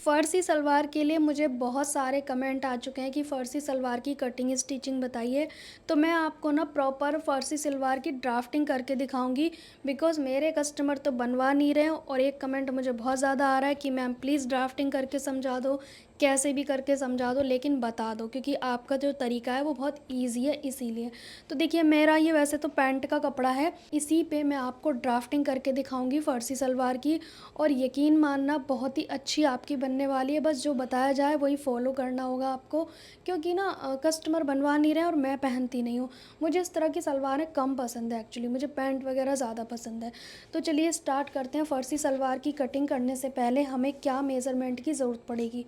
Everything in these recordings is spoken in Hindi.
फ़र्सी सलवार के लिए मुझे बहुत सारे कमेंट आ चुके हैं कि फ़र्सी सलवार की कटिंग स्टिचिंग बताइए। तो मैं आपको ना प्रॉपर फ़र्सी सलवार की ड्राफ्टिंग करके दिखाऊंगी। बिकॉज़ मेरे कस्टमर तो बनवा नहीं रहे हैं और एक कमेंट मुझे बहुत ज़्यादा आ रहा है कि मैम प्लीज़ ड्राफ्टिंग करके समझा दो, कैसे भी करके समझा दो लेकिन बता दो, क्योंकि आपका जो तरीका है वो बहुत ईज़ी है इसीलिए। तो देखिए, मेरा ये वैसे तो पैंट का कपड़ा है, इसी पे मैं आपको ड्राफ्टिंग करके दिखाऊंगी फ़र्सी सलवार की। और यकीन मानना बहुत ही अच्छी आपकी बनने वाली है, बस जो बताया जाए वही फ़ॉलो करना होगा आपको। क्योंकि ना कस्टमर बनवा नहीं रहे और मैं पहनती नहीं हूँ। मुझे इस तरह की सलवारें कम पसंद है एक्चुअली, मुझे पैंट वगैरह ज़्यादा पसंद है। तो चलिए स्टार्ट करते हैं। फ़र्सी सलवार की कटिंग करने से पहले हमें क्या मेज़रमेंट की ज़रूरत पड़ेगी।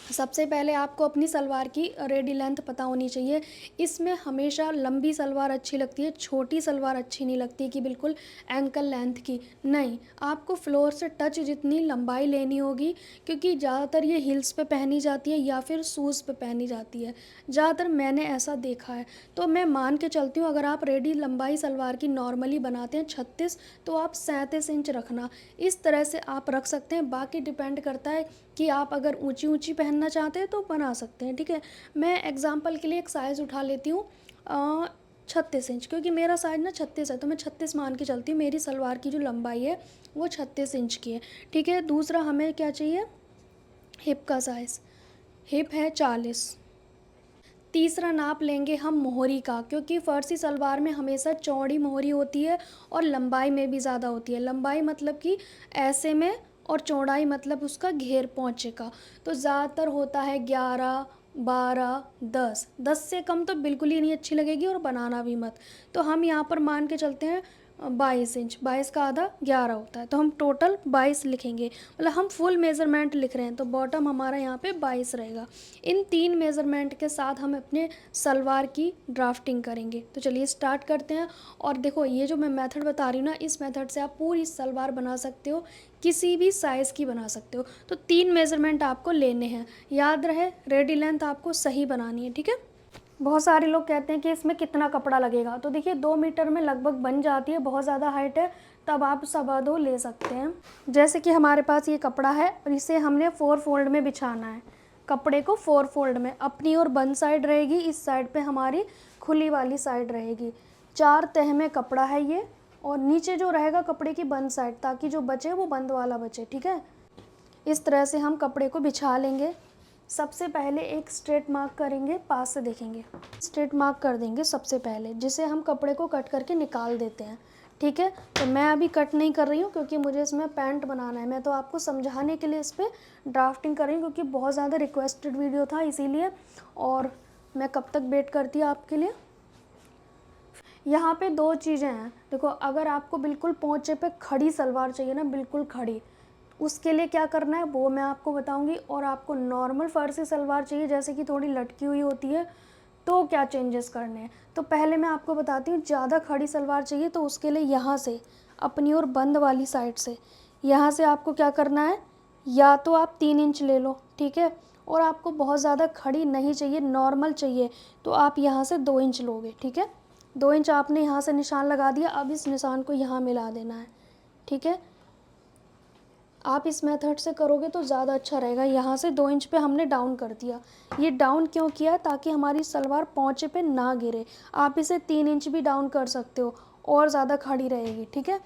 सबसे पहले आपको अपनी सलवार की रेडी लेंथ पता होनी चाहिए। इसमें हमेशा लंबी सलवार अच्छी लगती है, छोटी सलवार अच्छी नहीं लगती कि बिल्कुल एंकल लेंथ की। नहीं, आपको फ्लोर से टच जितनी लंबाई लेनी होगी, क्योंकि ज़्यादातर ये हिल्स पे पहनी जाती है या फिर शूज़ पे पहनी जाती है। ज़्यादातर मैंने ऐसा देखा है। तो मैं मान के चलती हूँ, अगर आप रेडी लंबाई सलवार की नॉर्मली बनाते हैं 36, तो आप 37 इंच रखना। इस तरह से आप रख सकते हैं। बाकी डिपेंड करता है कि आप अगर ऊंची ऊंची पहनना चाहते हैं तो बना सकते हैं, ठीक है। मैं एग्जांपल के लिए एक साइज़ उठा लेती हूँ 36 इंच, क्योंकि मेरा साइज़ ना 36 है, तो मैं 36 मान के चलती हूँ। मेरी सलवार की जो लंबाई है वो 36 इंच की है, ठीक है। दूसरा हमें क्या चाहिए, हिप का साइज़। हिप है 40। तीसरा नाप लेंगे हम मोहरी का, क्योंकि फ़र्सी सलवार में हमेशा चौड़ी मोहरी होती है और लंबाई में भी ज़्यादा होती है। लंबाई मतलब कि ऐसे में, और चौड़ाई मतलब उसका घेर पहुँचे का। तो ज़्यादातर होता है 11, 12, 10। 10 से कम तो बिल्कुल ही नहीं अच्छी लगेगी और बनाना भी मत। तो हम यहाँ पर मान के चलते हैं 22 इंच। 22 का आधा 11 होता है, तो हम टोटल 22 लिखेंगे। मतलब हम फुल मेज़रमेंट लिख रहे हैं, तो बॉटम हमारा यहाँ पे 22 रहेगा। इन 3 मेज़रमेंट के साथ हम अपने सलवार की ड्राफ्टिंग करेंगे। तो चलिए स्टार्ट करते हैं। और देखो, ये जो मैं मेथड बता रही हूँ ना, इस मेथड से आप पूरी सलवार बना सकते हो, किसी भी साइज़ की बना सकते हो। तो 3 मेज़रमेंट आपको लेने हैं। याद रहे, रेडी लेंथ आपको सही बनानी है, ठीक है। बहुत सारे लोग कहते हैं कि इसमें कितना कपड़ा लगेगा। तो देखिए, 2 मीटर में लगभग बन जाती है। बहुत ज़्यादा हाइट है तब आप 2.25 ले सकते हैं। जैसे कि हमारे पास ये कपड़ा है और इसे हमने 4 फोल्ड में बिछाना है। कपड़े को 4 फोल्ड में, अपनी और बंद साइड रहेगी, इस साइड पे हमारी खुली वाली साइड रहेगी। 4 तह में कपड़ा है ये, और नीचे जो रहेगा कपड़े की बंद साइड, ताकि जो बचे वो बंद वाला बचे, ठीक है। इस तरह से हम कपड़े को बिछा लेंगे। सबसे पहले एक स्ट्रेट मार्क करेंगे, पास से देखेंगे, स्ट्रेट मार्क कर देंगे सबसे पहले, जिसे हम कपड़े को कट करके निकाल देते हैं, ठीक है। तो मैं अभी कट नहीं कर रही हूँ क्योंकि मुझे इसमें पैंट बनाना है। मैं तो आपको समझाने के लिए इस पर ड्राफ्टिंग कर रही हूँ, क्योंकि बहुत ज़्यादा रिक्वेस्टेड वीडियो था इसीलिए। और मैं कब तक वेट करती हूँ आपके लिए। यहाँ पे 2 चीज़ें हैं। देखो, अगर आपको बिल्कुल पोंचे पे खड़ी सलवार चाहिए ना, बिल्कुल खड़ी, उसके लिए क्या करना है वो मैं आपको बताऊंगी। और आपको नॉर्मल फर्सी सलवार चाहिए, जैसे कि थोड़ी लटकी हुई होती है, तो क्या चेंजेस करने हैं। तो पहले मैं आपको बताती हूँ, ज़्यादा खड़ी सलवार चाहिए तो उसके लिए यहाँ से, अपनी और बंद वाली साइड से, यहाँ से आपको क्या करना है, या तो आप 3 इंच ले लो, ठीक है। और आपको बहुत ज़्यादा खड़ी नहीं चाहिए, नॉर्मल चाहिए, तो आप यहाँ से 2 इंच लोगे, ठीक है। 2 इंच आपने यहाँ से निशान लगा दिया, अब इस निशान को यहाँ मिला देना है, ठीक है। आप इस मेथड से करोगे तो ज़्यादा अच्छा रहेगा। यहाँ से 2 इंच पे हमने डाउन कर दिया। ये डाउन क्यों किया, ताकि हमारी सलवार पोंचे पे ना गिरे। आप इसे 3 इंच भी डाउन कर सकते हो और ज़्यादा खड़ी रहेगी, ठीक है।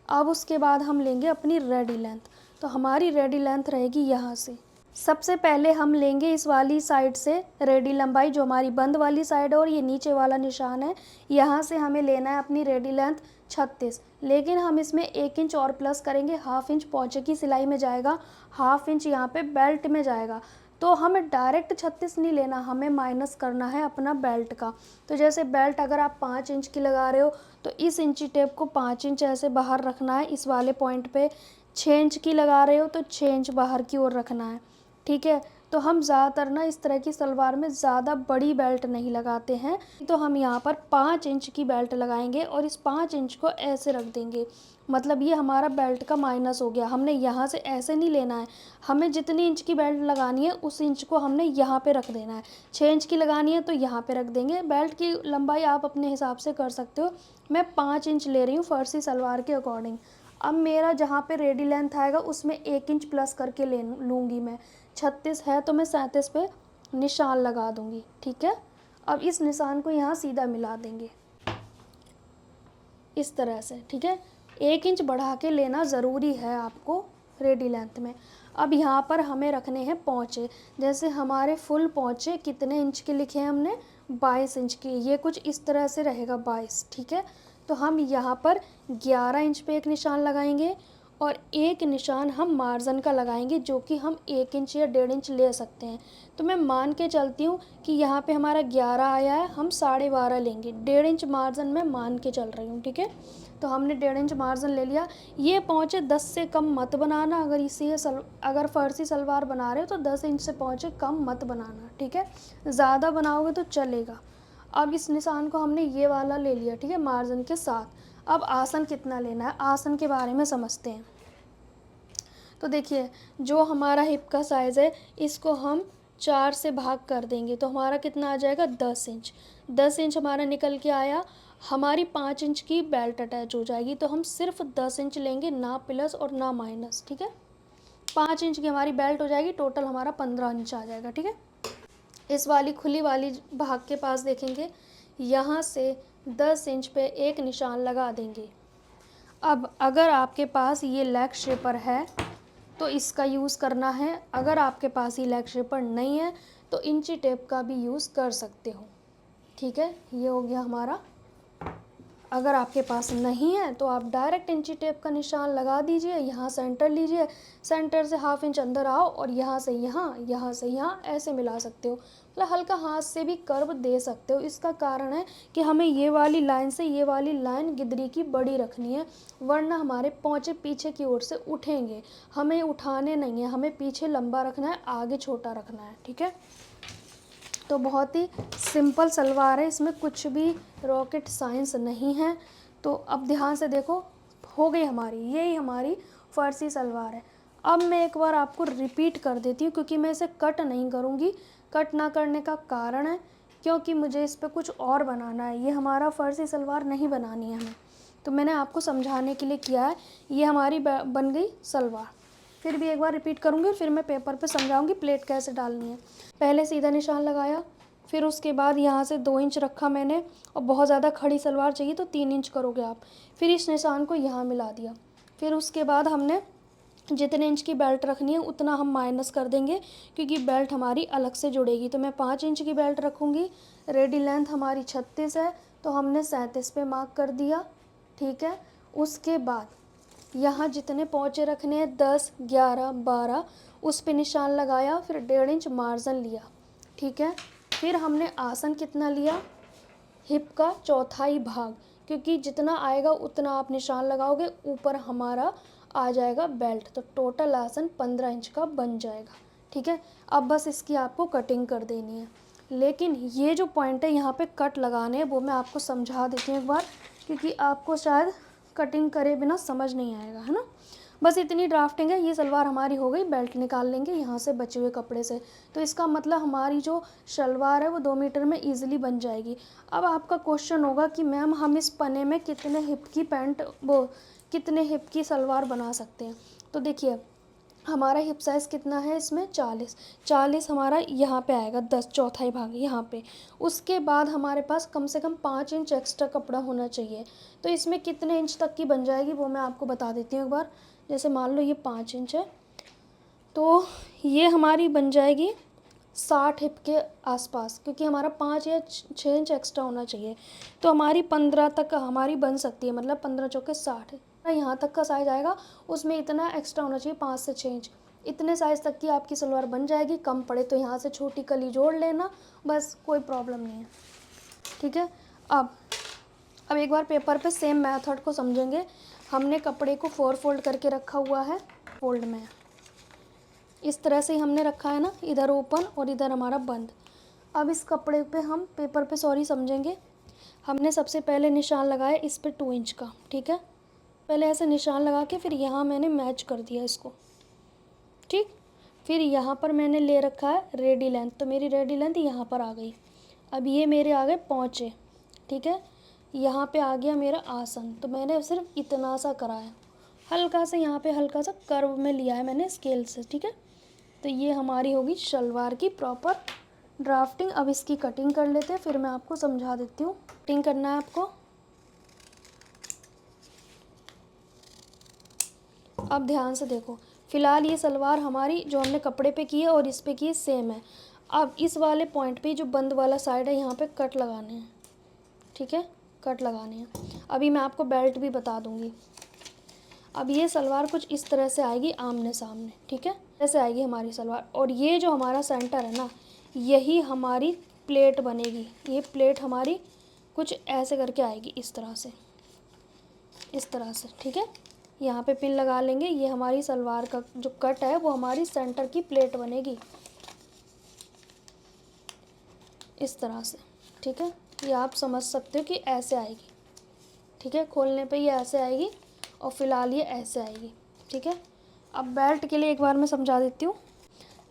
अब उसके बाद हम लेंगे अपनी रेडी लेंथ। तो हमारी रेडी लेंथ रहेगी यहाँ से। सबसे पहले हम लेंगे इस वाली साइड से रेडी लंबाई, जो हमारी बंद वाली साइड है और ये नीचे वाला निशान है, यहाँ से हमें लेना है अपनी रेडी लेंथ 36। लेकिन हम इसमें 1 इंच और प्लस करेंगे, हाफ इंच पोंचे की सिलाई में जाएगा, हाफ इंच यहाँ पे बेल्ट में जाएगा। तो हमें डायरेक्ट 36 नहीं लेना, हमें माइनस करना है अपना बेल्ट का। तो जैसे बेल्ट अगर आप 5 इंच की लगा रहे हो, तो इस इंची टेप को 5 इंच ऐसे बाहर रखना है इस वाले पॉइंट पे। 6 इंच की लगा रहे हो तो 6 इंच बाहर की ओर रखना है, ठीक है। तो हम ज़्यादातर ना इस तरह की सलवार में ज़्यादा बड़ी बेल्ट नहीं लगाते हैं, तो हम यहाँ पर 5 इंच की बेल्ट लगाएंगे और इस 5 इंच को ऐसे रख देंगे। मतलब ये हमारा बेल्ट का माइनस हो गया। हमने यहाँ से ऐसे नहीं लेना है, हमें जितनी इंच की बेल्ट लगानी है उस इंच को हमने यहाँ पे रख देना है। 6 इंच की लगानी है तो यहाँ पे रख देंगे। बेल्ट की लंबाई आप अपने हिसाब से कर सकते हो। मैं 5 इंच ले रही हूँ फ़र्सी सलवार के अकॉर्डिंग। अब मेरा जहाँ पे रेडी लेंथ आएगा उसमें 1 इंच प्लस करके ले लूँगी मैं। 36 है तो मैं 37 पे निशान लगा दूँगी, ठीक है। अब इस निशान को यहाँ सीधा मिला देंगे इस तरह से, ठीक है। 1 इंच बढ़ा के लेना ज़रूरी है आपको रेडी लेंथ में। अब यहाँ पर हमें रखने हैं पोंचे। जैसे हमारे फुल पोंचे कितने इंच के लिखे हैं हमने, 22 इंच की। ये कुछ इस तरह से रहेगा 22, ठीक है। तो हम यहाँ पर 11 इंच पे एक निशान लगाएंगे और एक निशान हम मार्जिन का लगाएंगे, जो कि हम 1 इंच या 1.5 इंच ले सकते हैं। तो मैं मान के चलती हूँ कि यहाँ पे हमारा 11 आया है, हम 12.5 लेंगे। 1.5 इंच मार्जिन में मान के चल रही हूँ, ठीक है। तो हमने 1.5 इंच मार्जिन ले लिया। ये पहुँचे 10 से कम मत बनाना। अगर फर्सी सलवार बना रहे हो तो 10 इंच से पहुँचे कम मत बनाना, ठीक है। ज़्यादा बनाओगे तो चलेगा। अब इस निशान को हमने ये वाला ले लिया, ठीक है, मार्जिन के साथ। अब आसन कितना लेना है, आसन के बारे में समझते हैं। तो देखिए, जो हमारा हिप का साइज़ है इसको हम 4 से भाग कर देंगे तो हमारा कितना आ जाएगा, 10 इंच। 10 इंच हमारा निकल के आया। हमारी 5 इंच की बेल्ट अटैच हो जाएगी, तो हम सिर्फ 10 इंच लेंगे, ना प्लस और ना माइनस, ठीक है। 5 इंच की हमारी बेल्ट हो जाएगी, टोटल हमारा 15 इंच आ जाएगा, ठीक है। इस वाली खुली वाली भाग के पास देखेंगे, यहाँ से 10 इंच पे एक निशान लगा देंगे। अब अगर आपके पास ये लेग शेपर है तो इसका यूज़ करना है। अगर आपके पास ये लेग शेपर नहीं है तो इंची टेप का भी यूज़ कर सकते हो, ठीक है। ये हो गया हमारा। अगर आपके पास नहीं है तो आप डायरेक्ट इंची टेप का निशान लगा दीजिए। यहाँ सेंटर लीजिए, सेंटर से हाफ इंच अंदर आओ और यहाँ से यहाँ, यहाँ से यहाँ ऐसे मिला सकते हो। मतलब हल्का हाथ से भी कर्व दे सकते हो। इसका कारण है कि हमें ये वाली लाइन से ये वाली लाइन गिदरी की बड़ी रखनी है, वरना हमारे पोंचे पीछे की ओर से उठेंगे। हमें उठाने नहीं है, हमें पीछे लंबा रखना है, आगे छोटा रखना है, ठीक है। तो बहुत ही सिंपल सलवार है, इसमें कुछ भी रॉकेट साइंस नहीं है। तो अब ध्यान से देखो, हो गई हमारी, यही हमारी फर्सी सलवार है। अब मैं एक बार आपको रिपीट कर देती हूँ क्योंकि मैं इसे कट नहीं करूँगी। कट ना करने का कारण है क्योंकि मुझे इस पर कुछ और बनाना है। ये हमारा फर्सी सलवार नहीं बनानी है हमें, तो मैंने आपको समझाने के लिए किया है। ये हमारी बन गई सलवार। फिर भी एक बार रिपीट करूँगी, फिर मैं पेपर पे समझाऊँगी प्लेट कैसे डालनी है। पहले सीधा निशान लगाया, फिर उसके बाद यहाँ से 2 इंच रखा मैंने, और बहुत ज़्यादा खड़ी सलवार चाहिए तो 3 इंच करोगे आप। फिर इस निशान को यहाँ मिला दिया। फिर उसके बाद हमने जितने इंच की बेल्ट रखनी है उतना हम माइनस कर देंगे क्योंकि बेल्ट हमारी अलग से जुड़ेगी। तो मैं 5 इंच की बेल्ट रखूँगी। रेडी लेंथ हमारी 36 है तो हमने 37 पे मार्क कर दिया, ठीक है। उसके बाद यहाँ जितने पोंचे रखने हैं 10, 11, 12 उस पे निशान लगाया, फिर 1.5 इंच मार्जिन लिया, ठीक है। फिर हमने आसन कितना लिया, हिप का चौथाई भाग, क्योंकि जितना आएगा उतना आप निशान लगाओगे, ऊपर हमारा आ जाएगा बेल्ट। तो टोटल आसन 15 इंच का बन जाएगा, ठीक है। अब बस इसकी आपको कटिंग कर देनी है। लेकिन ये जो पॉइंट है यहाँ पे कट लगाने हैं वो मैं आपको समझा देती हूँ एक बार, क्योंकि आपको शायद कटिंग करे बिना समझ नहीं आएगा, है ना। बस इतनी ड्राफ्टिंग है। ये सलवार हमारी हो गई। बेल्ट निकाल लेंगे यहाँ से बचे हुए कपड़े से। तो इसका मतलब हमारी जो शलवार है वो 2 मीटर में ईजिली बन जाएगी। अब आपका क्वेश्चन होगा कि मैम हम इस पन्ने में कितने हिप की सलवार बना सकते हैं। तो देखिए, हमारा हिप साइज़ कितना है इसमें, 40 हमारा यहाँ पे आएगा, 10 चौथाई भाग यहाँ पे। उसके बाद हमारे पास कम से कम 5 इंच एक्स्ट्रा कपड़ा होना चाहिए। तो इसमें कितने इंच तक की बन जाएगी वो मैं आपको बता देती हूँ एक बार। जैसे मान लो ये 5 इंच है तो ये हमारी बन जाएगी 60 हिप के आसपास, क्योंकि हमारा 5 या 6 इंच एक्स्ट्रा होना चाहिए। तो हमारी 15 तक हमारी बन सकती है, मतलब 15 चौके 60 यहाँ तक का साइज़ आएगा, उसमें इतना एक्स्ट्रा होना चाहिए 5 से 6 इंच। इतने साइज़ तक की आपकी सलवार बन जाएगी। कम पड़े तो यहाँ से छोटी कली जोड़ लेना, बस कोई प्रॉब्लम नहीं है, ठीक है। अब एक बार पेपर पे सेम मेथड को समझेंगे। हमने कपड़े को 4 फोल्ड करके रखा हुआ है, फोल्ड में इस तरह से ही हमने रखा है ना, इधर ओपन और इधर हमारा बंद। अब इस कपड़े पे हम पेपर पे समझेंगे। हमने सबसे पहले निशान लगाया इस पे 2 इंच का, ठीक है। पहले ऐसे निशान लगा के फिर यहाँ मैंने मैच कर दिया इसको, ठीक। फिर यहाँ पर मैंने ले रखा है रेडी लेंथ, तो मेरी रेडी लेंथ यहाँ पर आ गई। अब ये मेरे आ गए पोंचे, ठीक है। यहाँ पे आ गया मेरा आसन, तो मैंने सिर्फ इतना सा कराया। हल्का सा यहाँ पे हल्का सा कर्व में लिया है मैंने स्केल से, ठीक है। तो ये हमारी होगी शलवार की प्रॉपर ड्राफ्टिंग। अब इसकी कटिंग कर लेते हैं, फिर मैं आपको समझा देती हूँ। कटिंग करना है आपको। अब ध्यान से देखो, फ़िलहाल ये सलवार हमारी जो हमने कपड़े पे की है और इस पे की है सेम है। अब इस वाले पॉइंट पे जो बंद वाला साइड है यहाँ पे कट लगाने हैं, ठीक है, कट लगाने हैं। अभी मैं आपको बेल्ट भी बता दूँगी। अब ये सलवार कुछ इस तरह से आएगी आमने सामने, ठीक है, ऐसे आएगी हमारी सलवार। और ये जो हमारा सेंटर है ना, यही हमारी प्लेट बनेगी। ये प्लेट हमारी कुछ ऐसे करके आएगी, इस तरह से, इस तरह से, ठीक है। यहाँ पे पिन लगा लेंगे। ये हमारी सलवार का जो कट है वो हमारी सेंटर की प्लेट बनेगी इस तरह से, ठीक है। ये आप समझ सकते हो कि ऐसे आएगी, ठीक है। खोलने पे ये ऐसे आएगी और फ़िलहाल ये ऐसे आएगी, ठीक है। अब बेल्ट के लिए एक बार मैं समझा देती हूँ।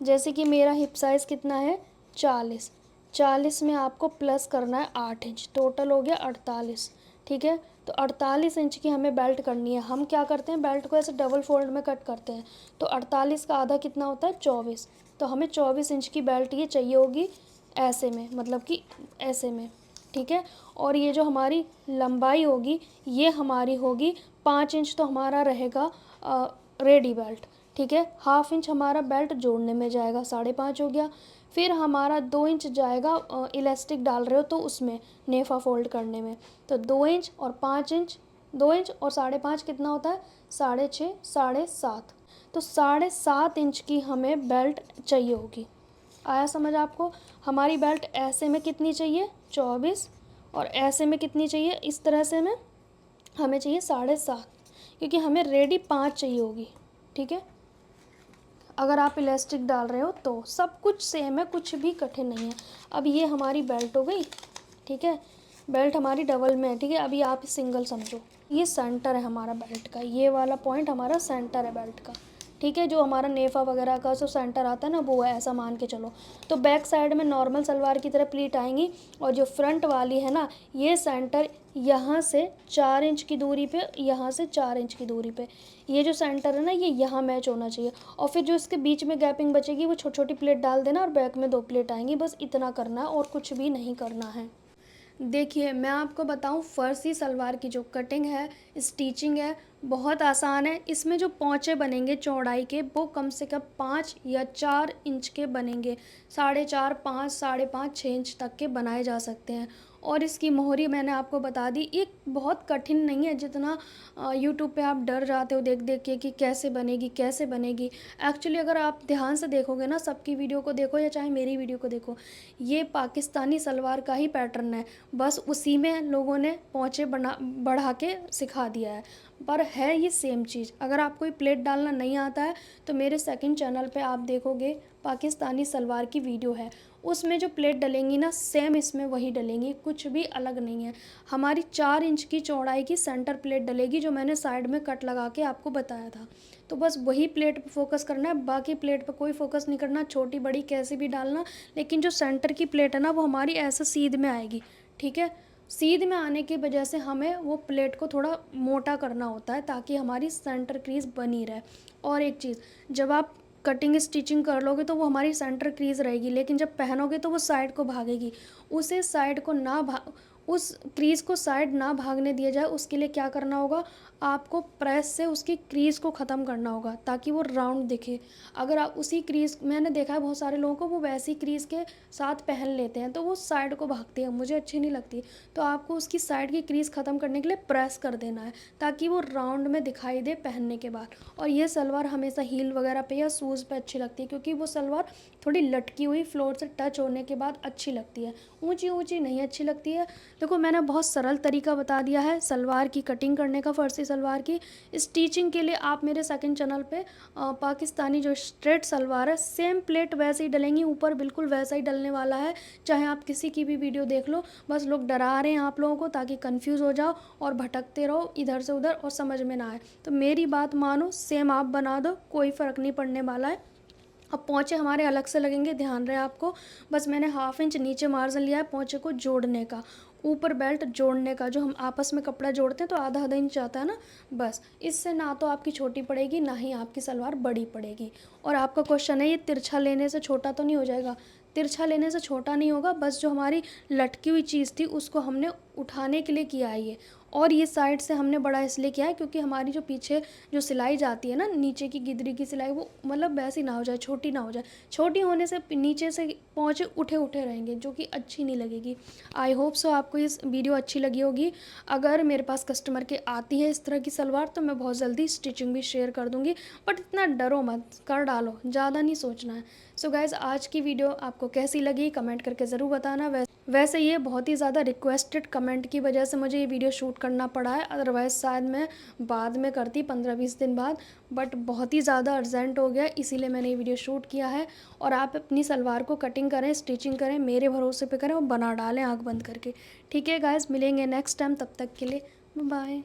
जैसे कि मेरा हिप साइज़ कितना है 40 में आपको प्लस करना है 8 इंच, टोटल हो गया 48, ठीक है। तो 48 इंच की हमें बेल्ट करनी है। हम क्या करते हैं, बेल्ट को ऐसे डबल फोल्ड में कट करते हैं। तो 48 का आधा कितना होता है 24। तो हमें 24 इंच की बेल्ट ये चाहिए होगी ऐसे में, मतलब कि ऐसे में, ठीक है। और ये जो हमारी लंबाई होगी ये हमारी होगी 5 इंच, तो हमारा रहेगा रेडी बेल्ट, ठीक है। हाफ इंच हमारा बेल्ट जोड़ने में जाएगा, 5.5 हो गया। फिर हमारा 2 इंच जाएगा इलास्टिक डाल रहे हो तो उसमें नेफा फोल्ड करने में। तो 2 इंच और 5 इंच, 2 इंच और 5.5 कितना होता है 6.5, 7.5। तो 7.5 इंच की हमें बेल्ट चाहिए होगी। आया समझ आपको। हमारी बेल्ट ऐसे में कितनी चाहिए 24, और ऐसे में कितनी चाहिए, इस तरह से में हमें चाहिए 7.5, क्योंकि हमें रेडी 5 चाहिए होगी, ठीक है। अगर आप इलास्टिक डाल रहे हो तो सब कुछ सेम है, कुछ भी कठिन नहीं है। अब ये हमारी बेल्ट हो गई, ठीक है। बेल्ट हमारी डबल में है, ठीक है। अभी आप सिंगल समझो। ये सेंटर है हमारा बेल्ट का, ये वाला पॉइंट हमारा सेंटर है बेल्ट का, ठीक है। जो हमारा नेफा वगैरह का जो सेंटर आता है ना वो है, ऐसा मान के चलो। तो बैक साइड में नॉर्मल सलवार की तरह प्लीट आएंगी, और जो फ्रंट वाली है ना, ये सेंटर यहाँ से 4 इंच की दूरी पे, यहाँ से 4 इंच की दूरी पे, ये जो सेंटर है ना ये यहाँ मैच होना चाहिए। और फिर जो इसके बीच में गैपिंग बचेगी वो छोटी छोटी प्लेट डाल देना, और बैक में 2 प्लेट आएंगी। बस इतना करना है और कुछ भी नहीं करना है। देखिए मैं आपको बताऊं, फ़र्सी सलवार की जो कटिंग है, स्टिचिंग है, बहुत आसान है। इसमें जो पोंचे बनेंगे चौड़ाई के वो कम से कम 5 या 4 इंच के बनेंगे। 4.5, 5, 5.5, 6 इंच तक के बनाए जा सकते हैं। और इसकी मोहरी मैंने आपको बता दी, ये बहुत कठिन नहीं है जितना यूट्यूब पे आप डर जाते हो देख देख के कि कैसे बनेगी कैसे बनेगी। एक्चुअली अगर आप ध्यान से देखोगे ना, सबकी वीडियो को देखो या चाहे मेरी वीडियो को देखो, ये पाकिस्तानी सलवार का ही पैटर्न है। बस उसी में लोगों ने पोंचे बढ़ा के सिखा दिया है, पर है ये सेम चीज़। अगर आपको ये प्लेट डालना नहीं आता है तो मेरे सेकंड चैनल पे आप देखोगे पाकिस्तानी सलवार की वीडियो है, उसमें जो प्लेट डलेंगी ना सेम इसमें वही डलेंगी, कुछ भी अलग नहीं है। हमारी 4 इंच की चौड़ाई की सेंटर प्लेट डलेगी, जो मैंने साइड में कट लगा के आपको बताया था। तो बस वही प्लेट पे फोकस करना है, बाकी प्लेट पे कोई फोकस नहीं करना, छोटी बड़ी कैसे भी डालना। लेकिन जो सेंटर की प्लेट है ना वो हमारी ऐसे सीध में आएगी, ठीक है। सीध में आने की वजह से हमें वो प्लेट को थोड़ा मोटा करना होता है ताकि हमारी सेंटर क्रीज बनी रहे। और एक चीज़, जब आप कटिंग स्टिचिंग कर लोगे तो वो हमारी सेंटर क्रीज रहेगी, लेकिन जब पहनोगे तो वो साइड को भागेगी। उसे साइड को ना उस क्रीज़ को साइड ना भागने दिया जाए, उसके लिए क्या करना होगा, आपको प्रेस से उसकी क्रीज़ को ख़त्म करना होगा ताकि वो राउंड दिखे। अगर आप उसी क्रीज़, मैंने देखा है बहुत सारे लोगों को वो वैसी क्रीज़ के साथ पहन लेते हैं तो वो साइड को भागती है, मुझे अच्छी नहीं लगती। तो आपको उसकी साइड की क्रीज़ ख़त्म करने के लिए प्रेस कर देना है ताकि वो राउंड में दिखाई दे पहनने के बाद। और ये सलवार हमेशा हील वगैरह पे या शूज़ पे अच्छी लगती है, क्योंकि वो सलवार थोड़ी लटकी हुई फ्लोर से टच होने के बाद अच्छी लगती है, ऊंची ऊंची नहीं अच्छी लगती है। देखो मैंने बहुत सरल तरीका बता दिया है सलवार की कटिंग करने का, फ़र्सी सलवार की। स्टिचिंग के लिए आप मेरे सेकंड चैनल पे पाकिस्तानी जो स्ट्रेट सलवार है सेम प्लेट वैसे ही डलेंगी, ऊपर बिल्कुल वैसा ही डलने वाला है, चाहे आप किसी की भी वीडियो देख लो। बस लोग डरा रहे हैं आप लोगों को ताकि कंफ्यूज हो जाओ और भटकते रहो इधर से उधर और समझ में ना आए। तो मेरी बात मानो, सेम आप बना दो, कोई फ़र्क नहीं पड़ने वाला है। अब पोंचे हमारे अलग से लगेंगे, ध्यान रहे आपको। बस मैंने 1/2 इंच नीचे मार्जिन लिया है पोंचे को जोड़ने का, ऊपर बेल्ट जोड़ने का। जो हम आपस में कपड़ा जोड़ते हैं तो आधा आधा इंच आता है ना, बस। इससे ना तो आपकी छोटी पड़ेगी, ना ही आपकी सलवार बड़ी पड़ेगी। और आपका क्वेश्चन है ये तिरछा लेने से छोटा तो नहीं हो जाएगा? तिरछा लेने से छोटा नहीं होगा, बस जो हमारी लटकी हुई चीज़ थी उसको हमने उठाने के लिए किया है ये। और ये साइड से हमने बड़ा इसलिए किया है क्योंकि हमारी जो पीछे जो सिलाई जाती है ना, नीचे की गिदरी की सिलाई, वो मतलब वैसी ना हो जाए, छोटी ना हो जाए। छोटी होने से नीचे से पहुँचे उठे उठे रहेंगे, जो कि अच्छी नहीं लगेगी। आई होप सो आपको इस वीडियो अच्छी लगी होगी। अगर मेरे पास कस्टमर के आती है इस तरह की सलवार तो मैं बहुत जल्दी स्टिचिंग भी शेयर कर दूँगी। बट इतना डरो मत, कर डालो, ज़्यादा नहीं सोचना है। सो गाइज़, आज की वीडियो आपको कैसी लगी कमेंट करके ज़रूर बताना। वैसे ये बहुत ही ज़्यादा रिक्वेस्टेड कमेंट की वजह से मुझे ये वीडियो शूट करना पड़ा है, अदरवाइज़ शायद मैं बाद में करती 15-20 दिन बाद। बट बहुत ही ज़्यादा अर्जेंट हो गया, इसीलिए मैंने ये वीडियो शूट किया है। और आप अपनी सलवार को कटिंग करें, स्टिचिंग करें, मेरे भरोसे पे करें और बना डालें आँख बंद करके। ठीक है गाइज़, मिलेंगे नेक्स्ट टाइम, तब तक के लिए बाय।